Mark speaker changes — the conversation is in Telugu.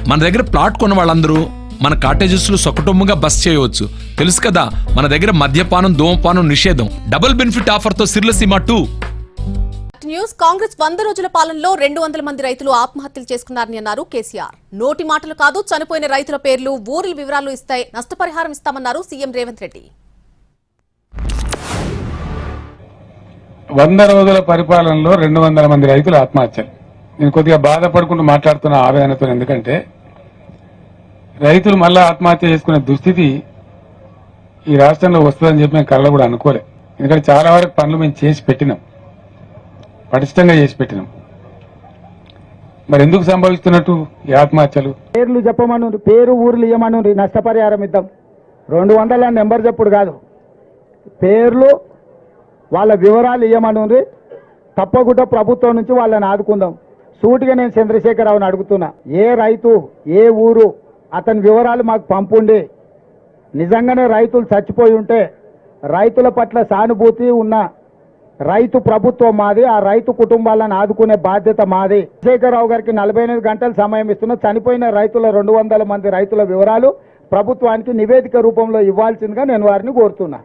Speaker 1: మన దగ్గర ప్లాట్ కొన్న వాళ్ళందరూ మన కాటేజెస్ లో సకుటుంబంగా బస్ చేయవచ్చు. తెలుసు కదా, మన దగ్గర మద్యపానం ధూమపానం నిషేధం. డబుల్ బెనిఫిట్ ఆఫర్ తో సిర్లసీమ 2.
Speaker 2: న్యూస్. కాంగ్రెస్ 100 రోజుల పాలనలో 200 మంది రైతులు ఆత్మహత్యలు చేసుకున్నారని అన్నారు కేసీఆర్. నోటి మాటలు కాదు, చనిపోయిన రైతుల పేర్లు, ఊర్ల వివరాలు ఇస్తే నష్టపరిహారం ఇస్తామన్నారు సీఎం రేవంత్ రెడ్డి.
Speaker 3: 100 రోజుల పరిపాలనలో 200 మంది రైతులు ఆత్మహత్యలు. నేను కొద్దిగా బాధపడుకుంటూ మాట్లాడుతున్న ఆవేదనతో, ఎందుకంటే రైతులు మళ్ళా ఆత్మహత్య చేసుకునే దుస్థితి ఈ రాష్ట్రంలో వస్తుందని చెప్పి మేము కళ్ళ కూడా అనుకోలే. ఎందుకంటే చాలా వరకు పనులు మేము చేసి పెట్టినాం, పటిష్టంగా చేసి పెట్టినాం. మరి ఎందుకు సంభవిస్తున్నట్టు ఈ ఆత్మహత్యలు?
Speaker 4: పేర్లు చెప్పమను, పేరు ఊర్లు ఇవ్వమను, నష్టపరిహారం ఇద్దాం. 200 నెంబర్ చెప్పుడు కాదు, పేర్లు వాళ్ళ వివరాలు ఇవ్వమను. తప్పకుండా ప్రభుత్వం నుంచి వాళ్ళని ఆదుకుందాం. సూటిగా నేను చంద్రశేఖరరావుని అడుగుతున్నా, ఏ రైతు ఏ ఊరు అతని వివరాలు మాకు పంపుండి, నిజంగానే రైతులు చచ్చిపోయి ఉంటే రైతుల పట్ల సానుభూతి ఉన్న రైతు ప్రభుత్వం మాది, ఆ రైతు కుటుంబాలను ఆదుకునే బాధ్యత మాది. చంద్రశేఖరరావు గారికి 48 గంటల సమయం ఇస్తున్న చనిపోయిన రైతుల 200 మంది రైతుల వివరాలు ప్రభుత్వానికి నివేదిక రూపంలో ఇవ్వాల్సిందిగా నేను వారిని కోరుతున్నా.